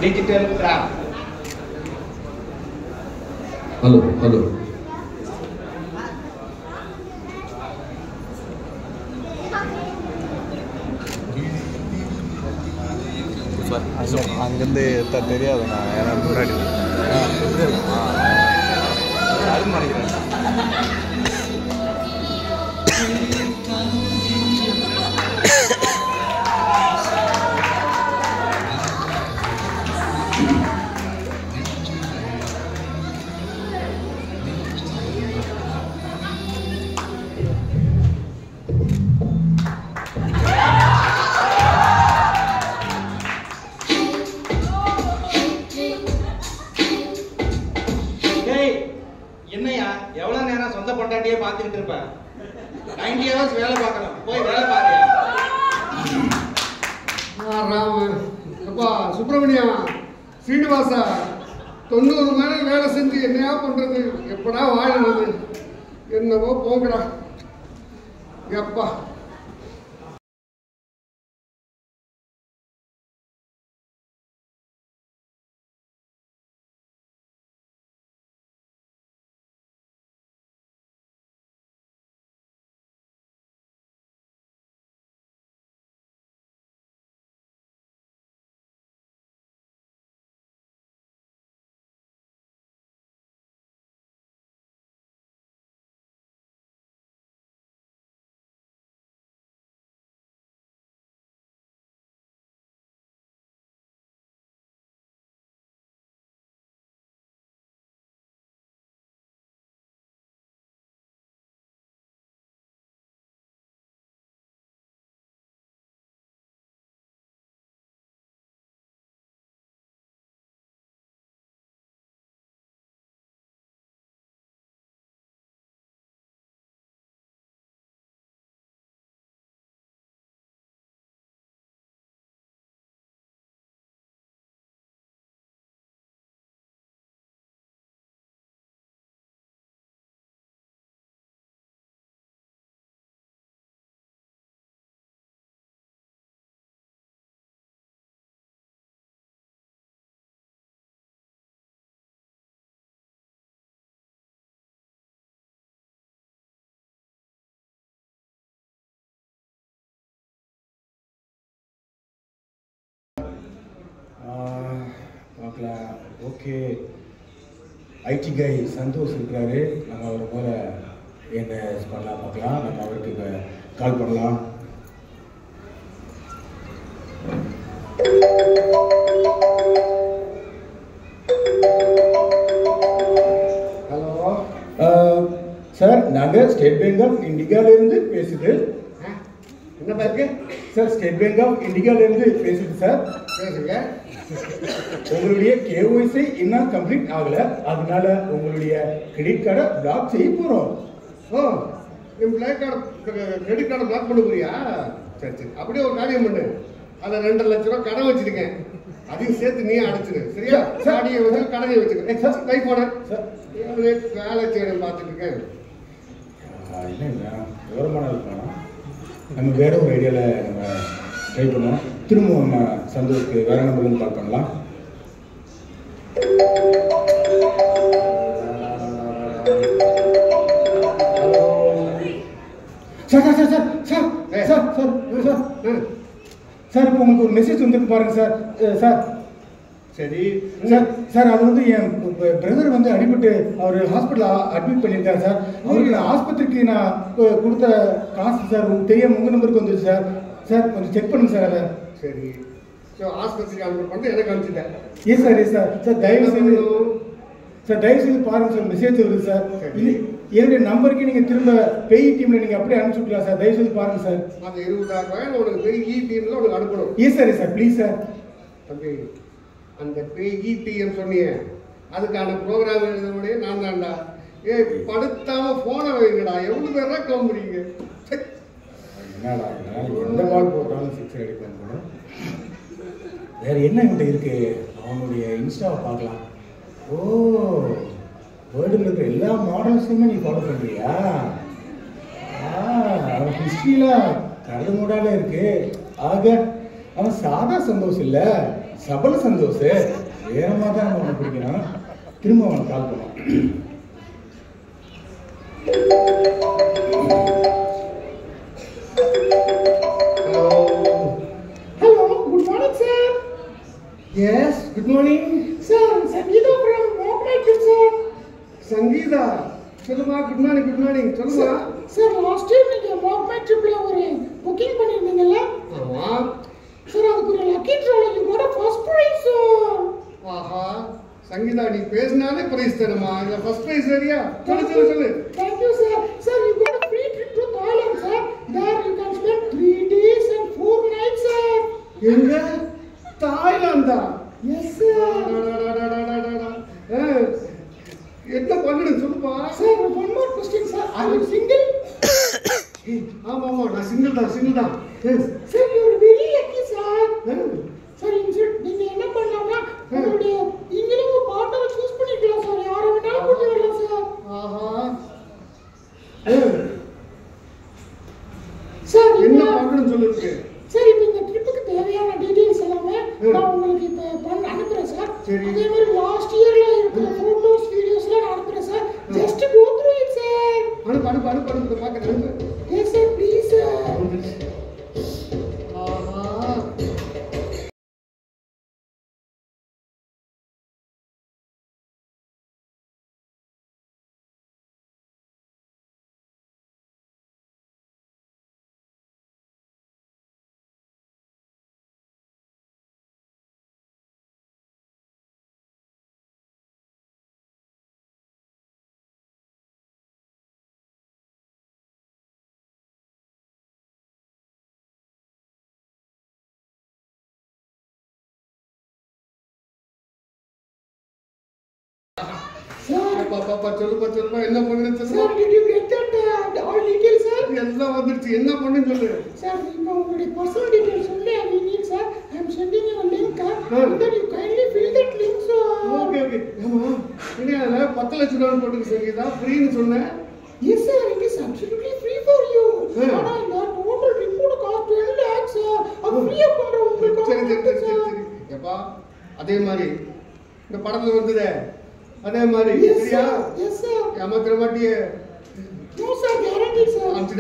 digital craft. Hello. அங்கேருந்து தெரியாது நான் ஏன்னா முன்னாடி அது நினைக்கிறேன். என்னையா எவ்வளவு நேரம் சொந்த பொண்டாட்டியே பார்த்துக்கிட்டு இருப்பேன்? 90 hours வேலை பார்க்கணும், போய் வேலை பாரு. அப்பா சுப்பிரமணியா, ஸ்ரீனிவாசா, 90 மணி வேலை செஞ்சு என்னையா பண்றது? எப்படா வாழறது? என்னவோ போங்கடா. எப்பா பார்க்கலாம். ஓகே, ஐடி கை சந்தோஷ் இருக்கிறாரு. நம்ம அவரை போல என்ன பண்ணலாம் பார்க்கலாம். நம்ம அவருக்கு இப்போ கால் பண்ணலாம். ஹலோ சார், நாங்கள் ஸ்டேட் பேங்க் ஆஃப் இந்தியாவிலேருந்து பேசுது. என்ன பேங்க்கு சார்? ஸ்டேட் பேங்க் ஆஃப் இந்தியாவிலேருந்து பேசுது சார். பேசுங்க. உங்களுடைய கேஒய்சி இன்னும் கம்ப்ளீட் ஆகலை, அதனால உங்களுடைய கிரெடிட் கார்டை பிளாக் செய்ய போகிறோம். ஓ, என் பிளாக் கார்டு கிரெடிட் கார்டை பிளாக் பண்ண போறியா? சரி, அப்படியே ஒரு காரியம் பண்ணு. அதில் 2 லட்ச ரூபா கடன் வச்சிருக்கேன், அதையும் சேர்த்து நீ அடைச்சிரு. சரியா? சாடியை வந்து கடனை வச்சுக்க. கை போட வேலை செய்யணும் பார்த்துட்டு இருக்கேன். இல்லைங்க, விவரமான இருக்கலாம். நம்ம வேற ஒரு ஐடியாவில் நம்ம ட்ரை பண்ணோம். திரும்ப நம்ம சந்தோஷ்க்கு வேற நம்பர்லேருந்து கால் பண்ணலாம். Sir sir sir sir sir sir sir sir இப்போ உங்களுக்கு ஒரு மெசேஜ் வந்துருக்கு பாருங்க சார். சார் சரி சார் சார் அது வந்து என் பிரதர் வந்து அடிபட்டு அவர் ஹாஸ்பிட்டலில் அட்மிட் பண்ணியிருக்காரு சார். அவருக்கு நான் ஆஸ்பத்திரிக்கு நான் கொடுத்த காசு சார் உங்களுக்கு தெரியாமல் உங்கள் நம்பருக்கு வந்துருச்சு சார். சார் கொஞ்சம் செக் பண்ணுங்க சார் அதை. சரி, ஸோ ஆஸ்பத்திரிக்கு அனுப்பி பண்ணி எனக்கு அனுப்பிச்சிட்டேன். Yes sir, yes sir. Sir தயவு செய்து சார் தயவு செய்து பாருங்க சார், மெசேஜ் வருது சார். என்னுடைய நம்பருக்கு நீங்கள் திரும்ப பெய் டீமில் நீங்கள் அப்படியே அனுப்பிச்சு விட்லாம் சார். தயவு செய்து பாருங்க சார். அந்த 20,000 உனக்கு பெய் டீமில் உனக்கு அனுப்பணும். S sir, yes sir, please sir. தம்பி, அந்த பெய்டிஎம் சொன்னியே அதுக்கான ப்ரோக்ராம் எழுதக்கூடிய நான் தான்டா. படுத்தாம போனை வைங்கடா. எவ்வளவு பேரா கிளம்புறீங்க? என்னடா எந்த பால் போட்டாலும் 6 அடிப்பேன் கூட. வேற என்ன என்கிட்ட இருக்கு? அவனுடைய இன்ஸ்டாவை பார்க்கலாம். ஓ, வேர்ல்டில் இருக்கிற எல்லா மாடல்ஸுமே நீ ஃபாலோ பண்ணுறியா? அவன் ஹிஸ்ட்ரியில் கரடு மூடால இருக்கு. ஆக அவன் சாதா சந்தோஷம் இல்லை, சபல சந்தோஷ் வேறமா தான் நம்ம அவனை பிடிக்கணும். திரும்ப அவனை கால் பண்ணுவோம். Hello, good morning, sir. Yes good morning. Sir, Sangeeta from Walk My Trip, sir. Sangeeta சொல்லுமா. குட் மார்னிங் குட் மார்னிங் சொல்லுமா. Sir, last time நீங்க Walk My Tripல ஒரு புக்கிங் பண்ணிருந்தீங்கல்ல? ஆமா. சார் அதுக்கு ஒரு லக்கி ட்ரால you got a first prize, sir. ஆஹா சங்கீதா நீ பேசினாலே பிரைஸ் தருமா. இந்த ஃபர்ஸ்ட் பிரைஸ் சரியா? சொல்லு. Thank you, sir. Sir, you got a free trip to Thailand, sir. There you can spend 3 days and 4 nights, sir. எங்க? தாய்லாந்தா? Yes, sir. என்ன பண்ணணும் சொல்லுப்பா. Sir, one more question, sir. Are you single? ஆமா நான் single தான். Sir, you are very lucky, sir. Sir, நீங்க என்ன பண்ணலாம்னா உங்களுடைய நீங்களும் ஒரு பார்ட்னரை சூஸ் பண்ணிக்கலாம் சார். யாரை வேணாலும் கூட்டி வரலாம் சார். ஆஹா சார் என்ன பண்ணணும் சொல்லுங்க. சார் இப்போ இந்த ட்ரிப்புக்கு தேவையான டீடைல்ஸ் எல்லாமே நான் உங்களுக்கு இப்போ அனுப்புறேன் சார். சரி. அதே மாதிரி லாஸ்ட் இயர்ல இருக்கிற போட்டோஸ் வீடியோஸ்லாம் நான் அனுப்புறேன் sir. Just go through it sir. அனுப்பு பார்க்கறேன். Yes sir please sir. ஆஹா பாப்பா சொல்லுப்பா என்ன பண்ணணும் சார் சொல்லு. did you get that all details sir? எல்லாம் வந்துருச்சு. என்ன பண்ணணும் சொல்லு. சார் இப்போ உங்களுடைய பர்சனல் டீடைல்ஸ் வந்து I need sir. I am sending you a link and then you kindly fill that link sir. Okay ஆமா என்ன 10 லட்சம் ரூபாய் போட்டுருக்கு சங்கீதா ஃப்ரீன்னு சொன்னேன். Yes sir, it is absolutely free for you. Yeah. ஆனா இந்த total report cost 12 lakhs sir. அது ஃப்ரீயா பண்ற உங்களுக்கு சரி எப்பா அதே மாதிரி இந்த படத்துல வந்ததே அதே மாதிரி Yes சரியா? sir. Yes sir. ஏமாத்திர மாட்டியே. No sir, guaranteed sir. அம்சி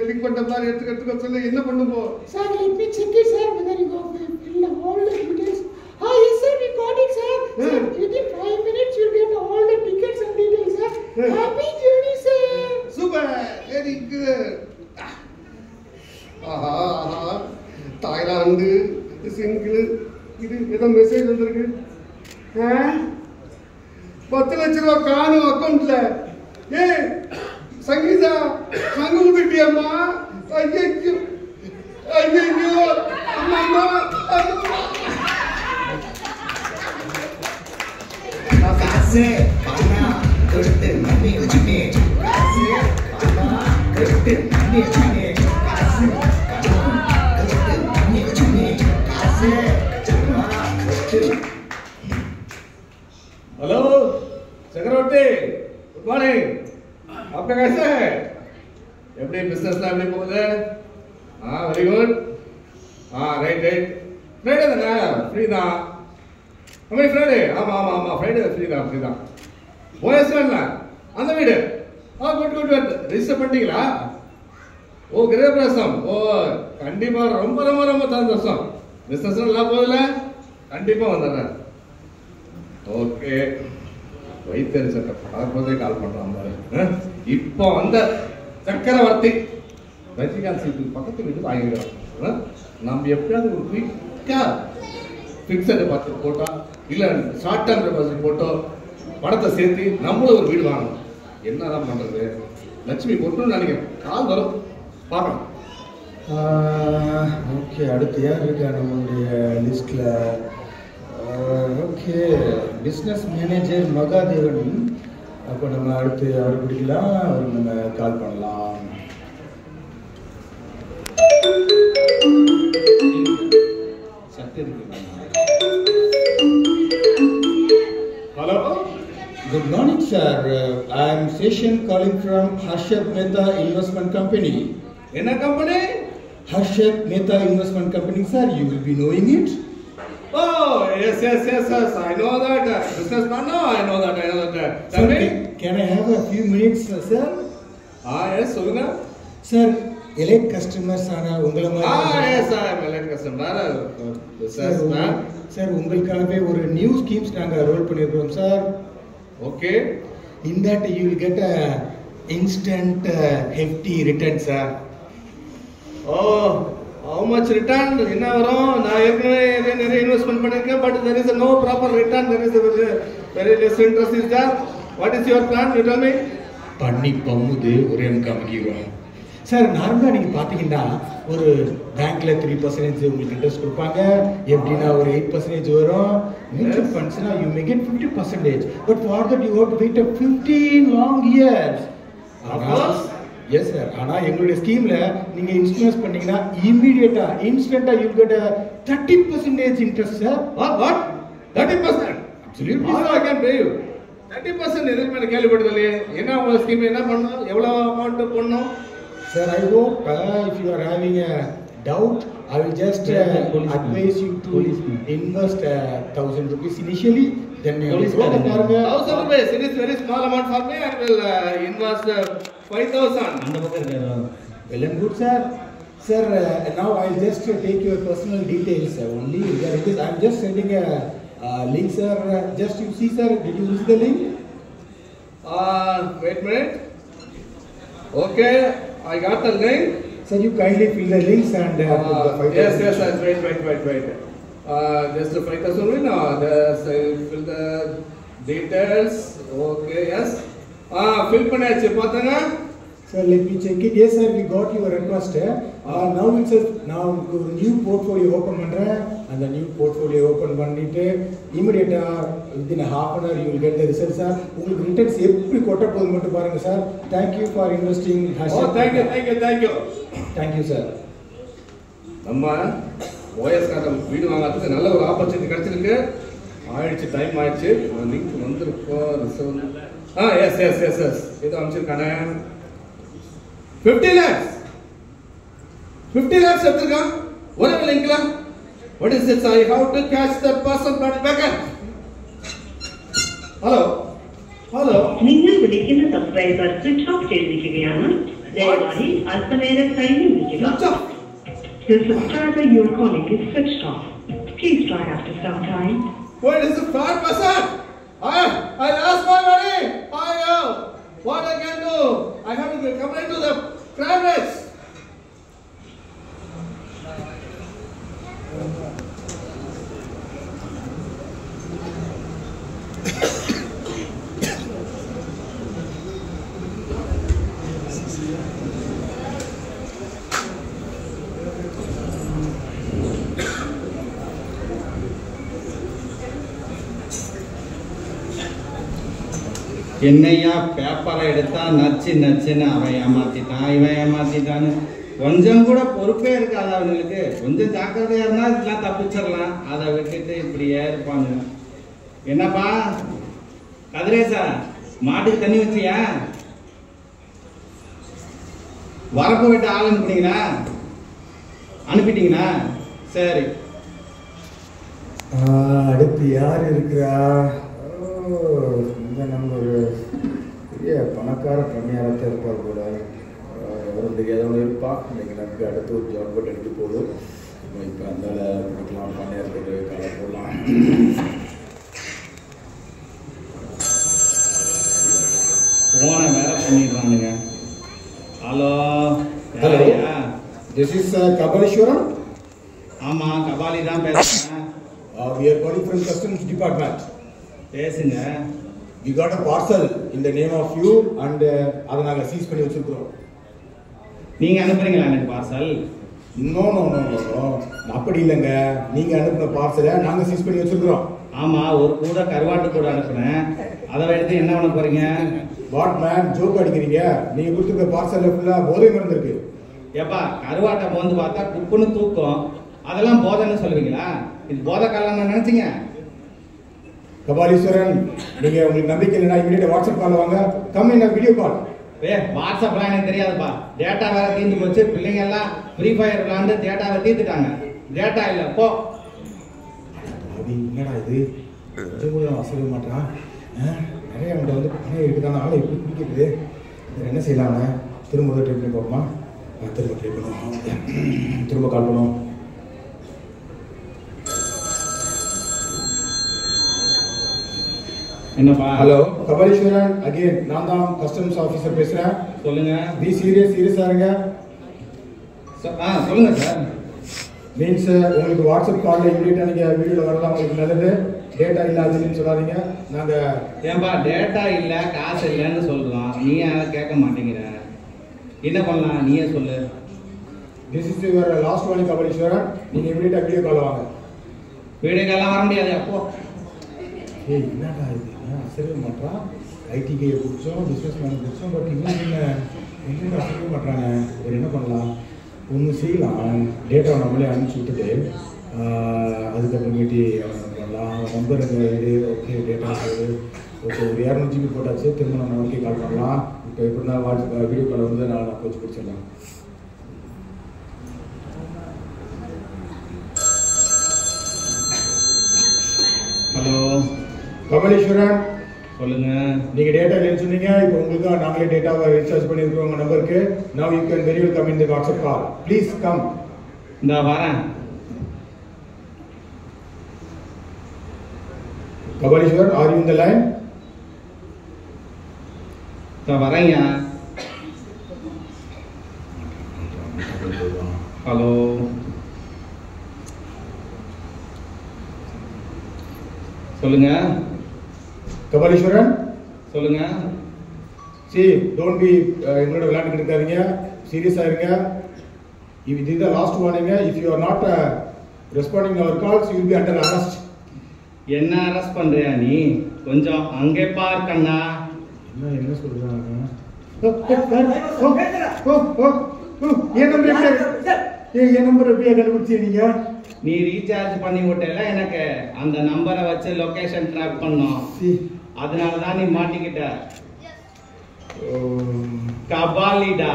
கிளிக் பண்ண பாரு எடுத்துக்க சொல்லு. என்ன பண்ணும்போ Sir, let me check it sir whether you have filled all the details. Yes sir, we got it sir. Sir, within 5 minutes you get all the tickets and details sir. Happy journey sir. Super very good. ஆஹா Thailand single இது ஏதோ message வந்திருக்கு. 10 லட்சம் ரூபாய் காணும் அக்கௌண்ட்ல. சங்கீதா சங்கு ஊதிட்டியம்மா. ஐயோ அம்மா காசு பணம் கொடுத்து மம்மி வச்சுமே. காசு பணம் கொடுத்து மம்மி வச்சுமே. காசு பணம் கொடுத்து மம்மி வச்சுமே. காசு பணம் கொடுத்து. हेलो चक्रवर्ती गुड मॉर्निंग. आपका कैसा है? எப்படி பிசினஸ்லாம் எப்படி போகுது? Very good. ரைட் ஃப்ரைடே தானே? ஃப்ரீ தான். ஃப்ரைடே ஆமா ஃப்ரைடே ஃப்ரீ தான். போயஸ்ல அந்த வீடு குட் ரிஜிஸ்டர் பண்ணிட்டீங்களா? ஓ கிரகப்பிரவேசம். ஓ கண்டிப்பா ரொம்ப சந்தோஷம். பிசினஸ் நல்லா போகுதுல? கண்டிப்பா வந்துடுறேன். ஓகே வைத்தறிச்சட்ட பார்க்கும்போதே கால் பண்றான் பாரு. இப்போ அந்த சக்கரவர்த்தி ரஜினிகாந்த் சீட்டு பக்கத்து வீட்டு வாங்கிக்கிறோம். நம்ம எப்படியாவது ஒரு குயிக்கா ஃபிக்ஸட் பார்த்து போட்டோ இல்லை ஷார்ட் டேர்ம் டெபாசிட் போட்டோ பணத்தை சேர்த்து நம்மளும் ஒரு வீடு வாங்கணும். என்னதான் பண்றது? லட்சுமி கொண்டு நினைக்க கால் வரும் பார்க்கலாம். ஓகே அடுத்து யார் இருக்கா நம்மளுடைய லிஸ்ட்ல? Okay business manager Mahadevan. அப்போ நம்ம அடுத்து அவர் பிடிக்கலாம். அவருக்கு நம்ம கால் பண்ணலாம். Hello Good morning, sir. I am Session calling from Harshad Mehta Investment Company. என்ன company? Harshad Mehta Investment Company, sir. You will be knowing it. Oh yes, yes, yes, yes. I know that. Businessman, no, I know that. Tell me. Can I have a few minutes, sir? Yes, சொல்லுங்க. Sir, elite customers ஆன உங்கள மாதிரி. Yes, I am elite customer. Businessman. Sir, உங்களுக்காகவே ஒரு new schemes நாங்க role பண்ணிருக்கோம் sir. Okay. In that you will get a instant hefty return, sir. Oh, how much return? என்ன வரும்? நான் ஏற்கனவே நிறைய இன்வெஸ்ட்மென்ட் பண்ணிருக்கேன், but there is no proper return. There is a very less interest is there. What is your plan? You tell me. பண்ணி பம்முது ஒரே காமிக்கிறோம் sir. நார்மலா நீங்க பாத்தீங்கன்னா ஒரு பேங்க்ல 3% உங்களுக்கு இன்ட்ரெஸ்ட் கொடுப்பாங்க, எப்படின்னா ஒரு 8% வரும். மியூச்சுவல் ஃபண்ட்ஸ்னா you may get 50%, but for that you have to wait 15 long years. Of course. Yes sir. ஆனா எங்களுடைய ஸ்கீம்ல நீங்க இன்வெஸ்ட் பண்ணீங்கன்னா இமிடியேட்டா இன்ஸ்டன்ட்டா you get a 30% interest sir. What? 30%? Absolutely. How I can pay you? 30% எதுக்கு மேல கேள்விப்பட்டதில்லையே. என்ன உங்க ஸ்கீம் என்ன பண்ணணும்? எவ்வளவு அமௌண்ட் போடணும்? Sir, I hope if you are having a doubt, I will just advise you to invest 1,000 rupees initially. Then you will go to 1,000 rupees. It is very small amount for me. I will invest 5,000. Well and good, sir. Sir, now I'll just take your personal details only. I'm just sending a link, sir. Just you see, sir. Did you use the link? Wait a minute. Okay, I got the link. Sir, you kindly fill the links and put the 5,000. Yes. Wait. Just the 5,000 no. Fill the details. Okay, yes. Fill பண்ணியாச்சு பாத்தங்க. Sir, let me check it. Yes, sir, we got your request. Now itself, now ஒரு new portfolio open பண்றேன். அந்த new portfolio open பண்ணிட்டு immediately within a half an hour you will get the results, sir. உங்களுக்கு returns எப்படி கொட்ட போகுது மட்டும் பாருங்க sir. Thank you for investing. Oh, thank you. Thank you, sir. நம்ம ஓஎஸ் கார்டன் வீடு வாங்குறதுக்கு நல்ல ஒரு ஆப்பர்ச்சுனிட்டி கிடைச்சிருக்கு. ஆயிடுச்சு, டைம் ஆயிடுச்சு. லிங்க் வந்திருக்கோம். எஸ் இது அமைச்சிருக்கானே 50 lakhs எடுத்துருக்கான் ஒரே லிங்க்ல. What is this? I have to catch that person back. Hello. നിങ്ങൾ വിളിക്കുന്ന സബ്സ്ക്രൈബർ സ്വിച്ച് ഓഫ് ചെയ്തിരിക്കുകയാണ്. ദയവായി അല്പനേരം കഴിഞ്ഞ് വിളിക്കുക. The subscriber you are calling is switched off. Please try after some time. What is the fraud person? I lost my money. What I can do? I have to complain to the crime rates. என்னையா பேப்பரை எடுத்தா நச்சுன்னு அவன் ஏமாத்திட்டான் இவன் ஏமாத்திட்டான்னு கொஞ்சம் கூட பொறுப்பே இருக்காது அவங்களுக்கு. கொஞ்சம் ஜாக்கிரதையா இருந்தா இதெல்லாம் தப்பிச்சிடலாம். அதை விட்டுட்டு இப்படியே இருப்பாங்க. என்னப்பா கதிரேசா, மாட்டுக்கு தண்ணி வச்சியா? வரப்பு விட்டு ஆள் அனுப்பிட்டீங்களா? சரி. அடுத்து யார் இருக்கிறா? நம்ம ஒரு பெரிய பணக்கார பணியாரத்தை இருப்பார் கூட. அவரும் தெரியாதவங்க இருப்பான். இன்னைக்கு நமக்கு அடுத்து ஒரு ஜாப் போட்டு எடுத்து போதும். இப்போ அந்த கொடுக்கலாம், பணியாரத்துக்கு காலை போடலாம். போனை வேற பண்ணிடுறானுங்க. Hello, this is Kapaleeswaram. ஆமா, கபாலி தான் பேசுறேன். We are calling from customs department. பேசுங்க. We got a parcel in the name of you and அதை நாங்க சீஸ் பண்ணி வச்சிருக்கோம். நீங்க அனுப்புறீங்களா எனக்கு பார்சல்? நோ அப்படி இல்லைங்க. நீங்க அனுப்புன பார்சலை நாங்க சீஸ் பண்ணி வச்சிருக்கோம். ஆமா, ஒரு கூட கருவாட்டு கூட அனுப்புறேன். அதை எடுத்து என்ன பண்ண போறீங்க? வாட் மேன், ஜோக் அடிக்கிறீங்க? நீங்க கொடுத்துருக்க பார்சல்ல ஃபுல்லா போதை மருந்து இருக்கு. ஏப்பா, கருவாட்டை மோந்து பார்த்தா குப்புன்னு தூக்கம். அதெல்லாம் போதைன்னு சொல்லுவீங்களா? இது போதை காலம் நினைச்சீங்க? கபாலீஸ்வரன், நீங்க உங்களுக்கு நம்பிக்கை இல்லைன்னா இமீடியட் வாட்ஸ்அப் கால் வாங்க. Come in video call. வாட்ஸ்அப்லாம் எனக்கு தெரியாதுப்பா. டேட்டா வேற தீர்ந்து போச்சு. பிள்ளைங்க எல்லாம் ஃப்ரீ ஃபயர் விளாண்டு டேட்டாவை தீர்த்துட்டாங்க. டேட்டா இல்லை போ. பாவி, என்னடா இது கொஞ்சம் கூட அசைக்க மாட்டான். நிறைய அவன்கிட்ட வந்து பணம் இருக்குதான ஆளை எப்படி பிடிக்கிறது? வேறு என்ன செய்யலாங்க? திரும்ப ட்ரை பண்ணி போகுமா? திரும்ப ட்ரை பண்ணுவோம், திரும்ப கால் பண்ணுவோம். என்னப்பா? ஹலோ கபாலீஸ்வரன், அகைன் நான் தான் கஸ்டம்ஸ் ஆஃபீஸர் பேசுகிறேன். சொல்லுங்க. பி சீரியஸாக இருங்க. சொல்லுங்க சார். மீன்ஸ் உங்களுக்கு வாட்ஸ்அப் காலில் இமீடியட்டாக நீங்கள் வீடியோவில் வரலாம், உங்களுக்கு நல்லது. டேட்டா இல்லாதுன்னு சொல்லாதீங்க. நாங்கள் ஏன்பா டேட்டா இல்லை காசு இல்லைன்னு சொல்கிறோம், நீ அதை கேட்க மாட்டேங்கிற. என்ன பண்ணலாம் நீயே சொல்லு. This is your last warning Kapaleeswaran. நீங்கள் இமீடியட்டாக வீடியோ கால் வாங்க. வீடியோ கால்லாம் வர முடியாது. அப்போ ஏய் என்னடா இது, அசைக்க மாட்டான். ஐடிக்கையை பிடிச்சோம், பிஸ்னஸ் மேன் பிடிச்சோம், பட் இன்னும் என்ன அசைக்க மாட்டாங்க. ஒரு என்ன பண்ணலாம், ஒன்று செய்யலாம். டேட்டாவை நம்மளே அனுப்பிச்சி விட்டுட்டு அதுக்கப்புறமேட்டி பண்ணலாம். நம்பர் இது ஓகே, டேட்டா ஓகே, ஒரு 200 GB போட்டாச்சு. திரும்ப நம்ம ஓகே கால் பண்ணலாம். இப்போ எப்படின்னா வாட்ஸ்அப் வீடியோ காலை வந்து நான் அப்ரோச் பிடிச்சிடலாம். ஹலோ கபாலீஸ்வரன் சொல்லுங்க. நீங்க டேட்டா இல்லைன்னு சொன்னீங்க. இப்போ உங்களுக்கு நாங்களே டேட்டாவை ரீசார்ஜ் பண்ணிருக்கோம் உங்க நம்பருக்கு. நவ you can very well come in the WhatsApp call. Please come. இந்த வரேன். Kapaleeswar, are you in the line? இந்த வரேங்க. ஹலோ சொல்லுங்க. கபாலீஸ்வரன் சொல்லுங்க. டோன்ட் பி எங்களோட விளையாண்டுக்கிட்டு இருக்காதீங்க, சீரியஸாக இருங்க. இது the last warning. If you are not responding our calls you will be under arrest. என்ன அரெஸ்ட் பண்றியா நீ? கொஞ்சம் அங்கே பார் கண்ணா. என்ன சொல்றாங்க? என் நம்பர் எப்படியா கண்டுபிடிச்சீங்க நீங்க? நீ ரீசார்ஜ் பண்ணி விட்டல, எனக்கு அந்த நம்பரை வச்சு லொகேஷன் ட்ராக் பண்ணோம். அதனால தான் நீ மாட்டிக்கிட்ட. கபாலிடா.